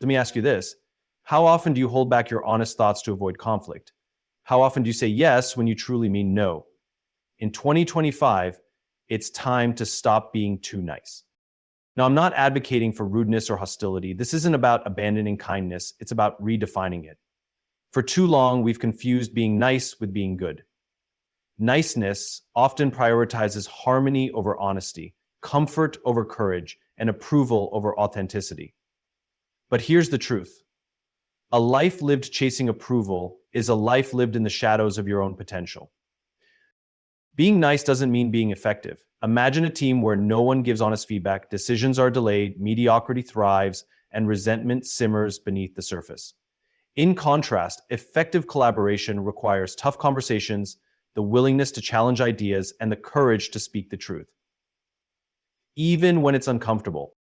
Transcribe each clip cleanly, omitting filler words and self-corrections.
Let me ask you this. How often do you hold back your honest thoughts to avoid conflict? How often do you say yes when you truly mean no? In 2025, it's time to stop being too nice. Now, I'm not advocating for rudeness or hostility. This isn't about abandoning kindness. It's about redefining it. For too long, we've confused being nice with being good. Niceness often prioritizes harmony over honesty, comfort over courage, and approval over authenticity. But here's the truth. A life lived chasing approval is a life lived in the shadows of your own potential. Being nice doesn't mean being effective. Imagine a team where no one gives honest feedback, decisions are delayed, mediocrity thrives, and resentment simmers beneath the surface. In contrast, effective collaboration requires tough conversations, the willingness to challenge ideas, and the courage to speak the truth, even when it's uncomfortable.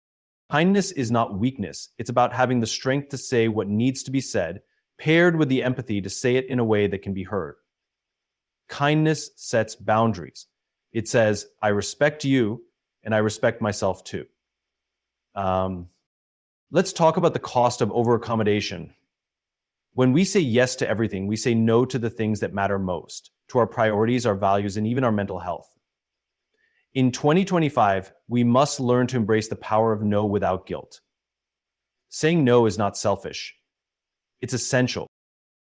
Kindness is not weakness. It's about having the strength to say what needs to be said, paired with the empathy to say it in a way that can be heard. Kindness sets boundaries. It says, I respect you, and I respect myself too. Let's talk about the cost of over-accommodation. When we say yes to everything, we say no to the things that matter most, to our priorities, our values, and even our mental health. In 2025, we must learn to embrace the power of no without guilt. Saying no is not selfish. It's essential.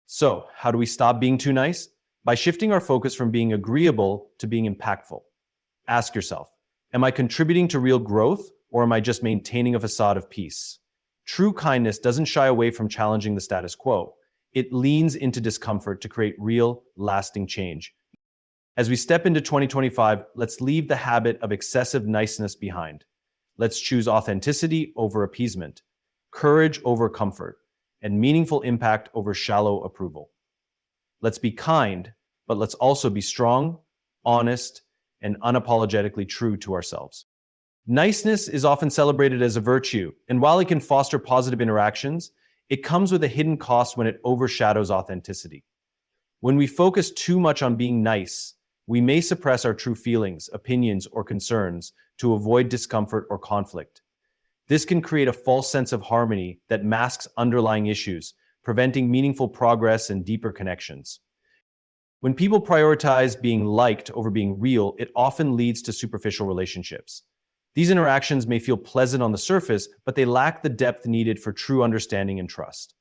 So, how do we stop being too nice? By shifting our focus from being agreeable to being impactful. Ask yourself, am I contributing to real growth, or am I just maintaining a facade of peace? True kindness doesn't shy away from challenging the status quo. It leans into discomfort to create real, lasting change. As we step into 2025, let's leave the habit of excessive niceness behind. Let's choose authenticity over appeasement, courage over comfort, and meaningful impact over shallow approval. Let's be kind, but let's also be strong, honest, and unapologetically true to ourselves. Niceness is often celebrated as a virtue, and while it can foster positive interactions, it comes with a hidden cost when it overshadows authenticity. When we focus too much on being nice, we may suppress our true feelings, opinions, or concerns to avoid discomfort or conflict. This can create a false sense of harmony that masks underlying issues, preventing meaningful progress and deeper connections. When people prioritize being liked over being real, it often leads to superficial relationships. These interactions may feel pleasant on the surface, but they lack the depth needed for true understanding and trust.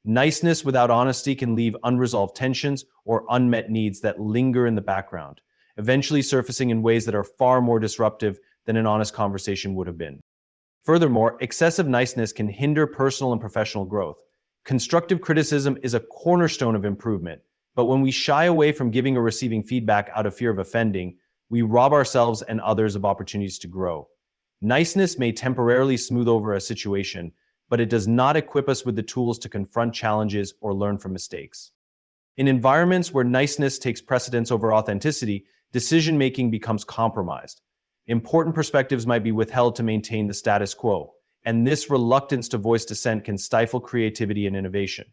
Niceness without honesty can leave unresolved tensions or unmet needs that linger in the background, eventually surfacing in ways that are far more disruptive than an honest conversation would have been. Furthermore, excessive niceness can hinder personal and professional growth. Constructive criticism is a cornerstone of improvement, but when we shy away from giving or receiving feedback out of fear of offending, we rob ourselves and others of opportunities to grow. Niceness may temporarily smooth over a situation, but it does not equip us with the tools to confront challenges or learn from mistakes. In environments where niceness takes precedence over authenticity, decision-making becomes compromised. Important perspectives might be withheld to maintain the status quo, and this reluctance to voice dissent can stifle creativity and innovation.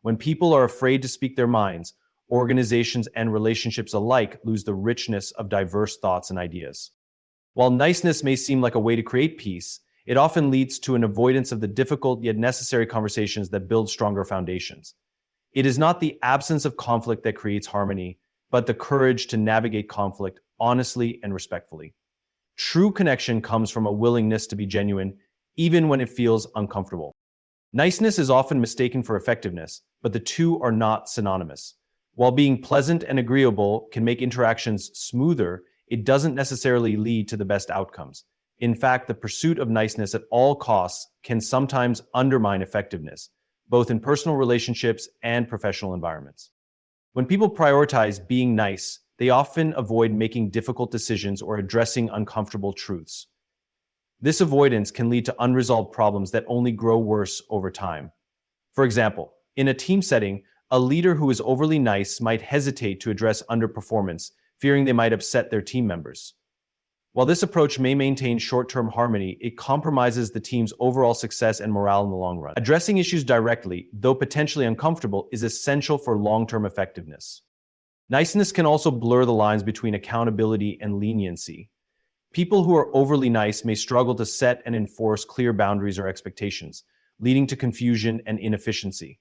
When people are afraid to speak their minds, organizations and relationships alike lose the richness of diverse thoughts and ideas. While niceness may seem like a way to create peace, it often leads to an avoidance of the difficult yet necessary conversations that build stronger foundations. It is not the absence of conflict that creates harmony, but the courage to navigate conflict honestly and respectfully. True connection comes from a willingness to be genuine, even when it feels uncomfortable. Niceness is often mistaken for effectiveness, but the two are not synonymous. While being pleasant and agreeable can make interactions smoother, it doesn't necessarily lead to the best outcomes. In fact, the pursuit of niceness at all costs can sometimes undermine effectiveness, both in personal relationships and professional environments. When people prioritize being nice, they often avoid making difficult decisions or addressing uncomfortable truths. This avoidance can lead to unresolved problems that only grow worse over time. For example, in a team setting, a leader who is overly nice might hesitate to address underperformance, fearing they might upset their team members. While this approach may maintain short-term harmony, it compromises the team's overall success and morale in the long run. Addressing issues directly, though potentially uncomfortable, is essential for long-term effectiveness. Niceness can also blur the lines between accountability and leniency. People who are overly nice may struggle to set and enforce clear boundaries or expectations, leading to confusion and inefficiency.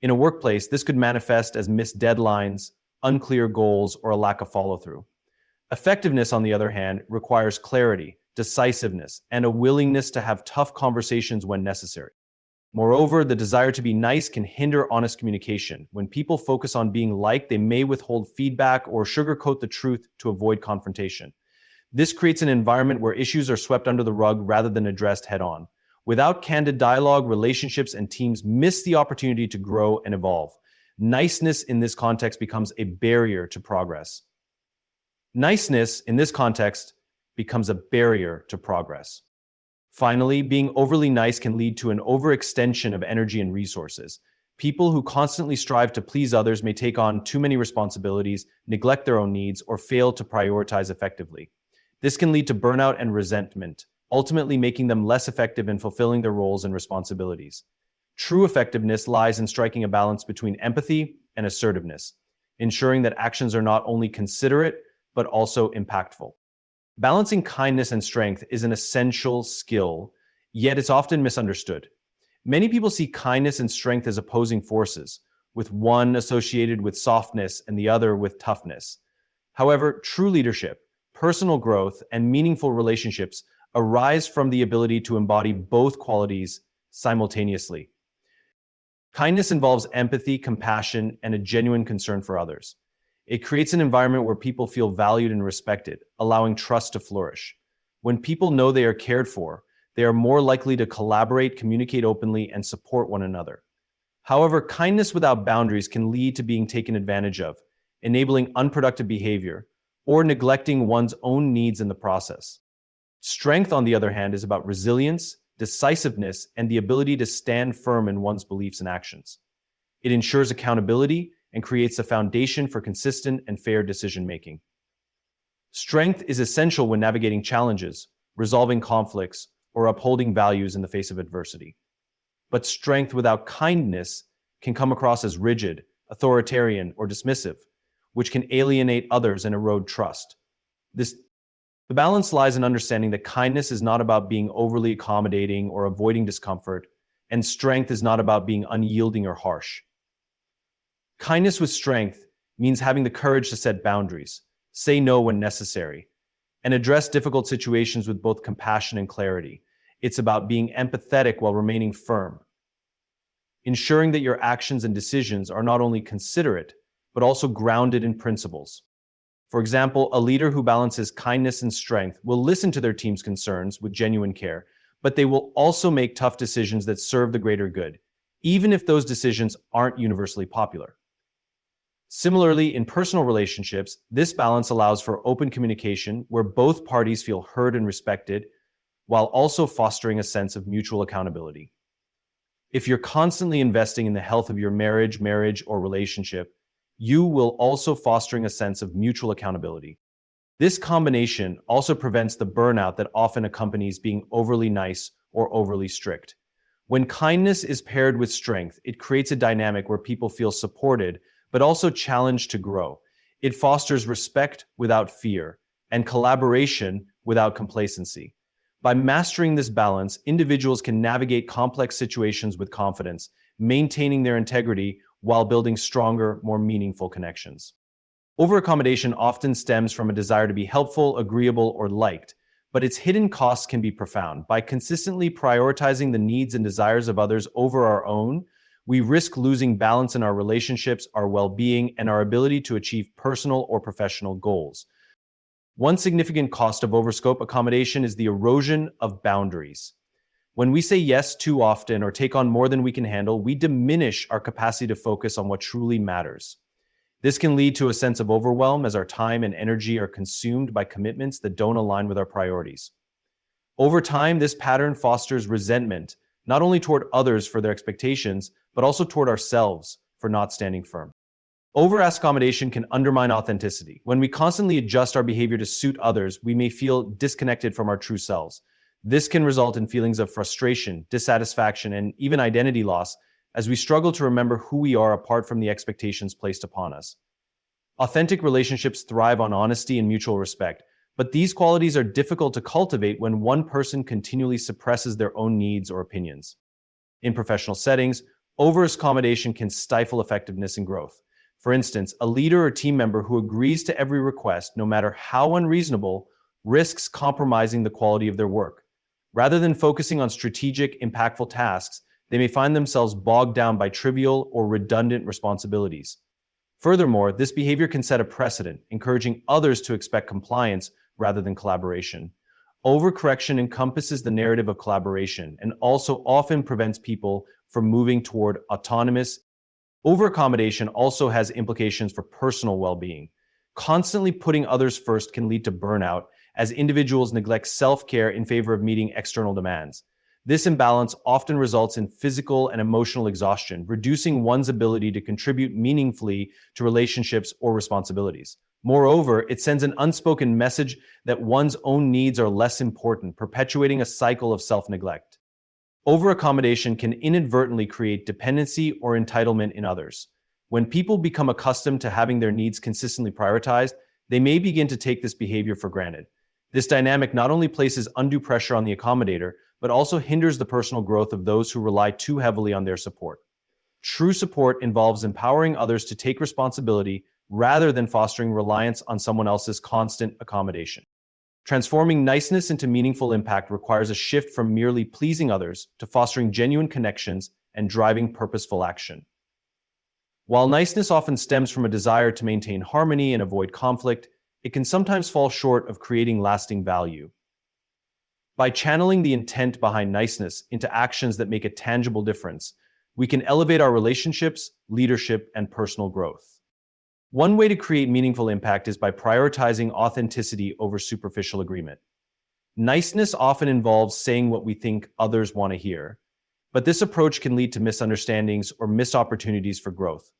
In a workplace, this could manifest as missed deadlines, unclear goals, or a lack of follow-through. Effectiveness, on the other hand, requires clarity, decisiveness, and a willingness to have tough conversations when necessary. Moreover, the desire to be nice can hinder honest communication. When people focus on being liked, they may withhold feedback or sugarcoat the truth to avoid confrontation. This creates an environment where issues are swept under the rug rather than addressed head-on. Without candid dialogue, relationships and teams miss the opportunity to grow and evolve. Niceness in this context becomes a barrier to progress. Niceness in this context becomes a barrier to progress. Finally, being overly nice can lead to an overextension of energy and resources. People who constantly strive to please others may take on too many responsibilities, neglect their own needs, or fail to prioritize effectively. This can lead to burnout and resentment, ultimately making them less effective in fulfilling their roles and responsibilities. True effectiveness lies in striking a balance between empathy and assertiveness, ensuring that actions are not only considerate, but also impactful. Balancing kindness and strength is an essential skill, yet it's often misunderstood. Many people see kindness and strength as opposing forces, with one associated with softness and the other with toughness. However, true leadership, personal growth, and meaningful relationships arise from the ability to embody both qualities simultaneously. Kindness involves empathy, compassion, and a genuine concern for others. It creates an environment where people feel valued and respected, allowing trust to flourish. When people know they are cared for, they are more likely to collaborate, communicate openly, and support one another. However, kindness without boundaries can lead to being taken advantage of, enabling unproductive behavior, or neglecting one's own needs in the process. Strength, on the other hand, is about resilience, decisiveness, and the ability to stand firm in one's beliefs and actions. It ensures accountability and creates a foundation for consistent and fair decision-making. Strength is essential when navigating challenges, resolving conflicts, or upholding values in the face of adversity. But strength without kindness can come across as rigid, authoritarian, or dismissive, which can alienate others and erode trust. The balance lies in understanding that kindness is not about being overly accommodating or avoiding discomfort, and strength is not about being unyielding or harsh. Kindness with strength means having the courage to set boundaries, say no when necessary, and address difficult situations with both compassion and clarity. It's about being empathetic while remaining firm, ensuring that your actions and decisions are not only considerate, but also grounded in principles. For example, a leader who balances kindness and strength will listen to their team's concerns with genuine care, but they will also make tough decisions that serve the greater good, even if those decisions aren't universally popular. Similarly, in personal relationships, this balance allows for open communication where both parties feel heard and respected, while also fostering a sense of mutual accountability. If you're constantly investing in the health of your marriage, or relationship, you will also fostering a sense of mutual accountability. This combination also prevents the burnout that often accompanies being overly nice or overly strict. When kindness is paired with strength, it creates a dynamic where people feel supported, but also challenged to grow. It fosters respect without fear and collaboration without complacency. By mastering this balance, individuals can navigate complex situations with confidence, maintaining their integrity while building stronger, more meaningful connections. Over-accommodation often stems from a desire to be helpful, agreeable, or liked, but its hidden costs can be profound. By consistently prioritizing the needs and desires of others over our own, we risk losing balance in our relationships, our well-being, and our ability to achieve personal or professional goals. One significant cost of overscope accommodation is the erosion of boundaries. When we say yes too often or take on more than we can handle, we diminish our capacity to focus on what truly matters. This can lead to a sense of overwhelm as our time and energy are consumed by commitments that don't align with our priorities. Over time, this pattern fosters resentment, not only toward others for their expectations, but also toward ourselves for not standing firm. Over-accommodation can undermine authenticity. When we constantly adjust our behavior to suit others, we may feel disconnected from our true selves. This can result in feelings of frustration, dissatisfaction, and even identity loss as we struggle to remember who we are apart from the expectations placed upon us. Authentic relationships thrive on honesty and mutual respect, but these qualities are difficult to cultivate when one person continually suppresses their own needs or opinions. In professional settings, over-accommodation can stifle effectiveness and growth. For instance, a leader or team member who agrees to every request, no matter how unreasonable, risks compromising the quality of their work. Rather than focusing on strategic, impactful tasks, they may find themselves bogged down by trivial or redundant responsibilities. Furthermore, this behavior can set a precedent, encouraging others to expect compliance rather than collaboration. Overcorrection encompasses the narrative of collaboration and also often prevents people from moving toward autonomous. Over-accommodation also has implications for personal well-being. Constantly putting others first can lead to burnout as individuals neglect self-care in favor of meeting external demands. This imbalance often results in physical and emotional exhaustion, reducing one's ability to contribute meaningfully to relationships or responsibilities. Moreover, it sends an unspoken message that one's own needs are less important, perpetuating a cycle of self-neglect. Over-accommodation can inadvertently create dependency or entitlement in others. When people become accustomed to having their needs consistently prioritized, they may begin to take this behavior for granted. This dynamic not only places undue pressure on the accommodator, but also hinders the personal growth of those who rely too heavily on their support. True support involves empowering others to take responsibility rather than fostering reliance on someone else's constant accommodation. Transforming niceness into meaningful impact requires a shift from merely pleasing others to fostering genuine connections and driving purposeful action. While niceness often stems from a desire to maintain harmony and avoid conflict, it can sometimes fall short of creating lasting value. By channeling the intent behind niceness into actions that make a tangible difference, we can elevate our relationships, leadership, and personal growth. One way to create meaningful impact is by prioritizing authenticity over superficial agreement. Niceness often involves saying what we think others want to hear, but this approach can lead to misunderstandings or missed opportunities for growth.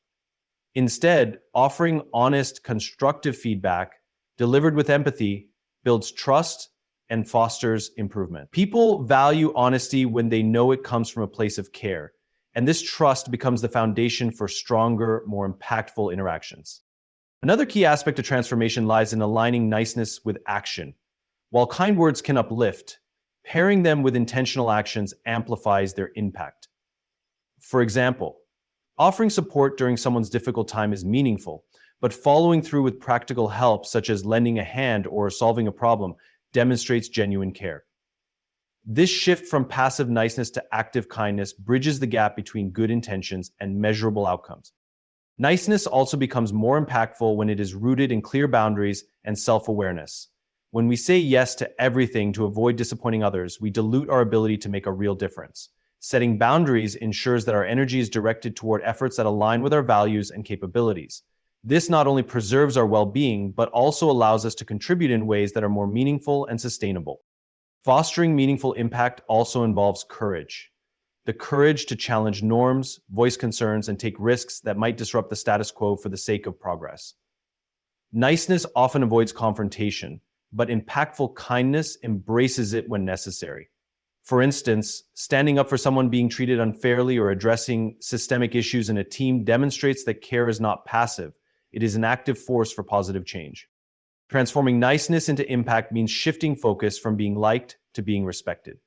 Instead, offering honest, constructive feedback delivered with empathy builds trust and fosters improvement. People value honesty when they know it comes from a place of care, and this trust becomes the foundation for stronger, more impactful interactions. Another key aspect of transformation lies in aligning niceness with action. While kind words can uplift, pairing them with intentional actions amplifies their impact. For example, offering support during someone's difficult time is meaningful, but following through with practical help, such as lending a hand or solving a problem, demonstrates genuine care. This shift from passive niceness to active kindness bridges the gap between good intentions and measurable outcomes. Niceness also becomes more impactful when it is rooted in clear boundaries and self-awareness. When we say yes to everything to avoid disappointing others, we dilute our ability to make a real difference. Setting boundaries ensures that our energy is directed toward efforts that align with our values and capabilities. This not only preserves our well-being, but also allows us to contribute in ways that are more meaningful and sustainable. Fostering meaningful impact also involves courage. The courage to challenge norms, voice concerns, and take risks that might disrupt the status quo for the sake of progress. Niceness often avoids confrontation, but impactful kindness embraces it when necessary. For instance, standing up for someone being treated unfairly or addressing systemic issues in a team demonstrates that care is not passive. It is an active force for positive change. Transforming niceness into impact means shifting focus from being liked to being respected.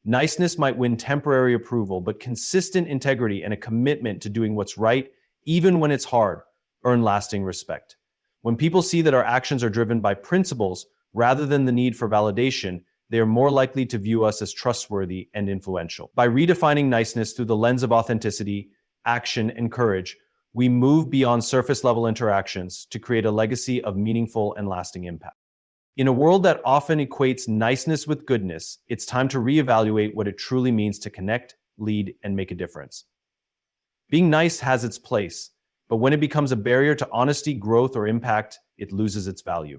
Niceness might win temporary approval, but consistent integrity and a commitment to doing what's right, even when it's hard, earn lasting respect. When people see that our actions are driven by principles rather than the need for validation, they are more likely to view us as trustworthy and influential. By redefining niceness through the lens of authenticity, action, and courage, we move beyond surface-level interactions to create a legacy of meaningful and lasting impact. In a world that often equates niceness with goodness, it's time to reevaluate what it truly means to connect, lead, and make a difference. Being nice has its place, but when it becomes a barrier to honesty, growth, or impact, it loses its value.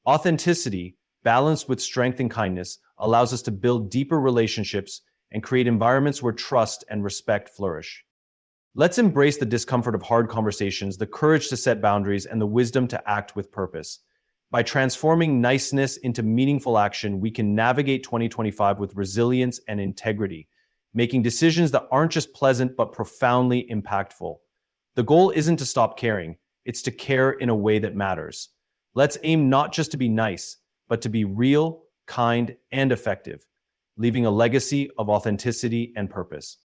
Authenticity, balanced with strength and kindness, allows us to build deeper relationships and create environments where trust and respect flourish. Let's embrace the discomfort of hard conversations, the courage to set boundaries, and the wisdom to act with purpose. By transforming niceness into meaningful action, we can navigate 2025 with resilience and integrity, making decisions that aren't just pleasant but profoundly impactful. The goal isn't to stop caring, it's to care in a way that matters. Let's aim not just to be nice, but to be real, kind, and effective, leaving a legacy of authenticity and purpose.